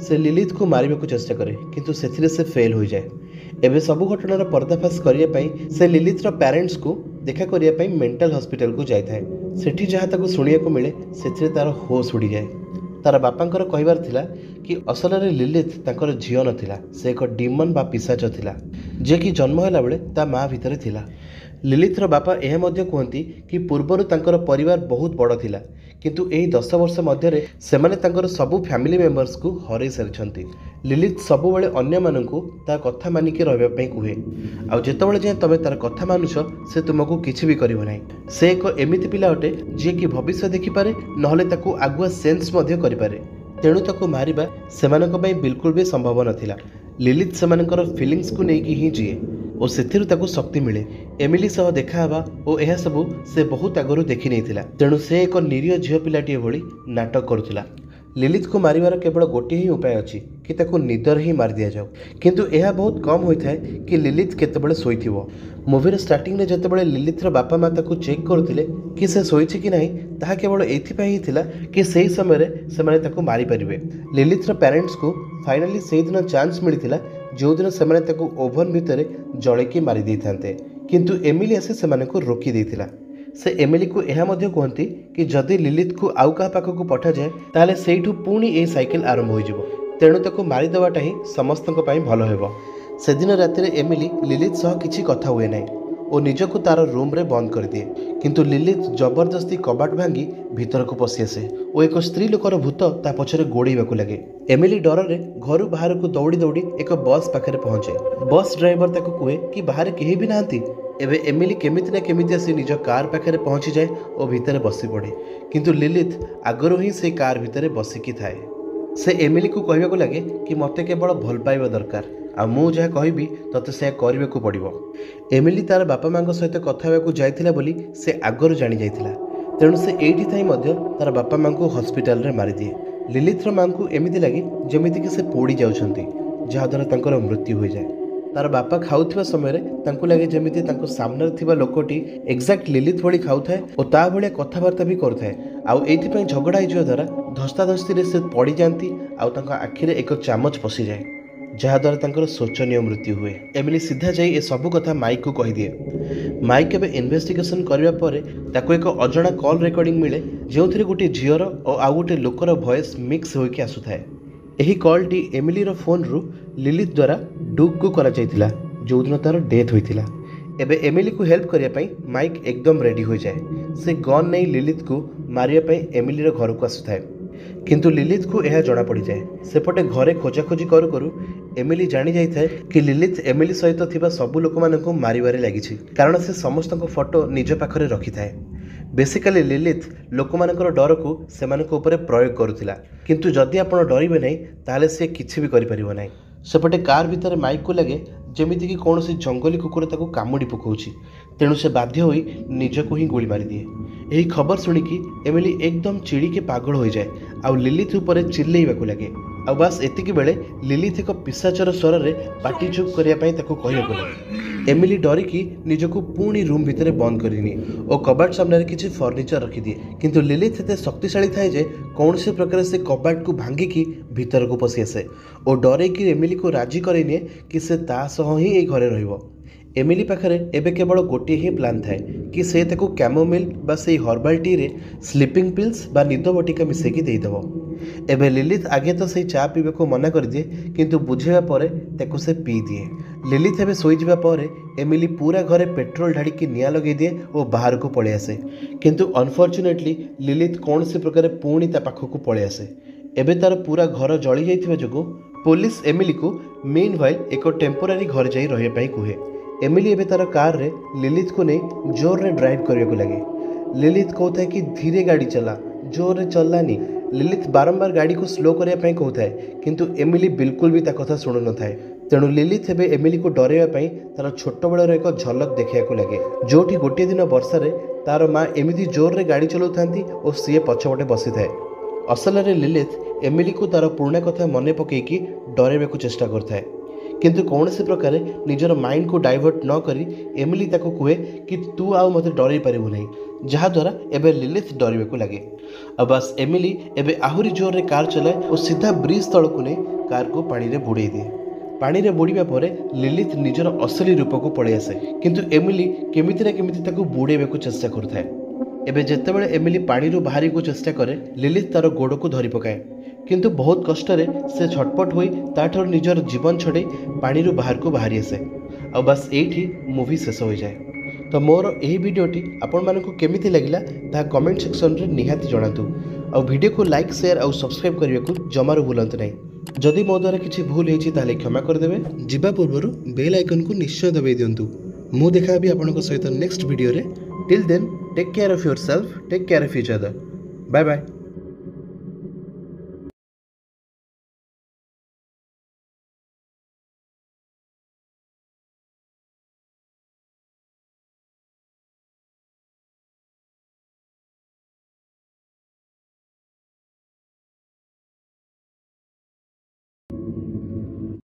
से लिलिथ को मारिबा को चेष्टा करे किंतु सेथिरे से फेल हो जाए। एबे सब घटनार पर्दाफाश करने से लिलिथर पेरेंट्स को देखा करने मेंटल हॉस्पिटल को जाए। सेठी जहाँ ताको शुणिया को मिले से तार होश उड़ी जाए। तार बापांकर कहबार थिला कि असल में लिलिथ तांकर झियो नथिला, से एक डिमन बा पिशाच थिला जे कि जन्म होला बेले ता माँ भितर थिला। लिलिथर बापा यह मध्य कहती कि पूर्वर तांकर परिवार बहुत बड़ थिला किंतु एही 10 वर्ष मध्य सेमाने तांकर सबु फैमिली मेंबर्स को हरई सारिछंती। लिलिथ सबु बेले अन्य माननकु ता कथा मानिके रहबा पई कुहे आ जेतेबेले जे तमे तार कथा मानुछ से तुमको किछि भी करिवो नाही। से एक एमिति पिला अटे जे कि भविष्य देखि पारे नहले ताकू आगुआ सेंस मध्य करि पारे, तेणु ताकू मारिबा सेमानक पई बिल्कुल भी संभव नथिला। लिलिथ सेमानकर फीलिंग्स को नेकी ही जीए और सेथिरु ताकू शक्ति मिले। एमिली सह देखा हवा और यह सबू से बहुत आगरू देखि नहीं, तेणु से एक निरीह झील पिलाटीए भली नाटक करुला। लिलिथ को मारिबार केवल गोटे ही उपाय अच्छी कि ताकू निदर ही मार दिया जाओ, किंतु यह बहुत कम होता है कि लिलिथ केतेबेले शोइथिबो। मूवीर स्टार्टिंग में जेतेबेले लिलिथर बापा माँ ताकू चेक करुथिले कि से शोइछि कि नहीं, ताहा केवल एथिपाई ही थिला कि सेही समय से माने ताकू मारी परिबे। लिलिथर पेरेंट्स को फाइनली सेही दिन चांस मिलिथिला जो दिन से माने ताकू ओभन भितर जळेकी मारी दै थांते, किंतु एमिली आसी सेमाने को रोकी देथिला। से एमिली को यह मध्य कहती कि जदि लिलिथ को आउ का पाखक पठा जाए ताले सेठू पुणी ए साइकिल आरंभ हो जिवो, तेणु ताकू मारिदेवाटा ही समस्तक पई भलो हेबो। से दिन राति एमिली लिलिथ सह किछि कथा हुए नाही और निजको तार रूम रे बंद कर दिए, किंतु लिलिथ जबरदस्ती कबाट भांगी भीतर को पशि आसे और एक स्त्री लोकर भूत ता पछरे गोड़ेबाकू लगे। एमिली डर रे घर बाहर को दौड़ी दौड़ी एक बस पाखे पहुंचे। बस ड्राइवर ताको कहे कि बाहर केही भी नांती। एबे एमिली केमिति ना केमिति आसी निज कार पाखे पहुंची जाए और भितर बसी पड़े, किंतु लिलिथ आगरू ही से कार भितर बसिकी थाए। से एमिली को कहबाकू लगे कि मते केवल भल पाइबा दरकार आ मु जहाँ कहबी तते से करबे को पड़िबो। एमिली तार बापा माँ सहित कथा हेबाकू जाइथिला बोली से आगरू जानी जाइथिला, तेणु से एठी थाई मध्य तार बापा माँ को हॉस्पिटल रे मारी दिए। लिलिथर माँ को एमिति लगे जेमिति कि से पोड़ी जाउछंती, जहाँ द्वारा तांकर मृत्यु हो जाए। तार बापा खाउथिबा समय तांको लगे जेमिति तांको सामने थिबा लोकटी एक्जाक्ट लिलिथ भली खाउथाए और ता भलिया कथाबार्ता भी करथाए। आउ एथिपई झगड़ा होइजिवा द्वारा धस्ताधस्ती रे से पड़ी जाती आउ तांको आखिरे एक चामच पशि जाए, जहाद्वारा तांकर शोचनीय मृत्यु हुए। एमिली सीधा जाई ए सबु कथा माइक को कहि दिए। माइक एबे इन्वेस्टिगेशन करबा परे ताको एक अजणा कॉल रेकॉर्डिंग मिले जेउथिरे गोटे झियर और आउ गोटे लोकर वॉइस मिक्स होइके आसुथाए। एही कॉल टी एमिली रो फोन रु लिलिथ द्वारा डुक को करा जायतिला जो दिन तार डेथ होइतिला। एबे एमिली को हेल्प करिया पई माइक एकदम रेडी हो जाए। से गन नहीं लिलिथ को मारिया पई एमिली रो घर को आसुथाए, किंतु लिलिथ को यह जना पड़ जाए। सेपटे घरे खोजाखोजी करू करू एमिली जानी जाए कि लिलिथ एमिली सहित थिबा सबु लोक मानकु मारिबारे लागिछि, कारण से समस्त फोटो निज पाखरे रखि थाए। बेसिकली लिलिथ लोक मानकर डर को सेमानक ऊपर प्रयोग करुथिला, किंतु जदि आपण डरिबे नहीं ताले से किछि भी करि परिबो नहीं। सेपटे कार भितर माइक को लगे जेमिति कि कौनसी जंगली कुकुर ताको कामुड़ी पकाउछि, तेणु से बाध्य होई निजको ही गोली मारी दिए। यही खबर शुणिकी एमिली एकदम चिड़ी के पागल हो जाए आउ लिलिथ ऊपर चिल्लेइबाकू लगे। आ बस एतिकी बेले लिलिथ एक पिशाचर स्वर रे पाटी चुप करिया पई ताको कहिबाकू लगे। एमिली डरिकी निजको पुणी रूम भितर बंद करिनी और कबाट सामने किछि फर्निचर रखी दिए, किंतु लिलिथ एते शक्तिशाली थाए जे कौनसी प्रकार से कबाट को भांगिकी भीतर को पशि आसे और डरेकी एमिली को राजी करैनिए कि से ता सह ही ए घरे रहिबो। एमिली पाखरे एबे केवल गोटे ही प्लान थाए कि से ताको कैमोमिल बा से हर्बाल टी रे स्लीपिंग पिल्स बा निद बटिका मिसेकी देइदबो। एबे लिलिथ आगे तो से चा पीबे को मना कर दिए, किंतु बुझेबा परे ताको से पी दिए। लिलिथ एबे सोई जिबा परे एमिली पूरा घरे पेट्रोल ढाड़ी की निया लगे दिए और बाहर को पळे आसे, किंतु अनफॉर्चुनेटली लिलिथ कौन से प्रकार पुणी ता पाखक पळे आसे। एबे तार पूरा घर जली जाइथिबा जोगु पुलिस एमिली को मीनवाइल एक टेम्पोरारी घर जाई रहिया पई कुहे। एमिली एबे तार कार रे लिलिथ को नहीं जोर रे ड्राइव करने को लगे। लिलिथ कहता है कि धीरे गाड़ी चला, जोर रे चललानी। लिलिथ बारंबार गाड़ी को स्लो करने कहता है, किंतु एमिली बिल्कुल भी ता कथा शुणु न थाए। तेणु लिलिथ एबे एमिली को डराइबा तार छोट बेलर एक झलक देखा लगे, जोठी गोटे दिन वर्षा तार माँ एमिदी जोर रे गाड़ी चलाउ थांती और सी पछपटे बसी थाए। असल में लिलिथ एमिली को तार पुराना कथा मन पकईकी डराइबा चेष्टा करथाए, किंतु कौन से प्रकार निजर माइंड को डाइवर्ट न करी एमिली ताको कहे कि तू आउ मते डरई पारिबु नहीं, जहाद्वारा एबे लिलिथ डरबेकु लगे। अब बस एमिली एबे आहुरी जोर रे कार चलाए और सीधा ब्रिज तलकु ने कार को पानी रे बुड़ाई दिए। पानी रे बुड़ीबा परे लिलिथ निजर असली रूप को पड़े आसे, किंतु एमिली केमिति ना केमिति ताको बुड़ेबेकु चेष्टा करथाए। एबे जेतेबेले एमिली पानी रू बाहरी को चेष्टा करे लिलिथ तार गोड़ को धरी पकाए, किंतु बहुत कष्ट से छटपट होई ताठर निजर जीवन छड़े पानी रू बाहर को बाहरी आसे। और बस एठी मूवी शेष हो जाए। तो मोर यही वीडियोटी आपण मानकु केमिति लागिला ता कमेंट सेक्शन रे निहाती जणातु। और वीडियो को लाइक शेयर और सब्सक्राइब करने को जमारू भूलंतु नहीं। जदि मो द्वारा किसी भूल होती ताले क्षमा करदेवे। जीवा पूर्व बेल आइकन को निश्चय दबाई दिंतु। मु देखा भी आपन सहित नेक्स्ट वीडियो रे। Till then take care of yourself, take care of each other. Bye bye.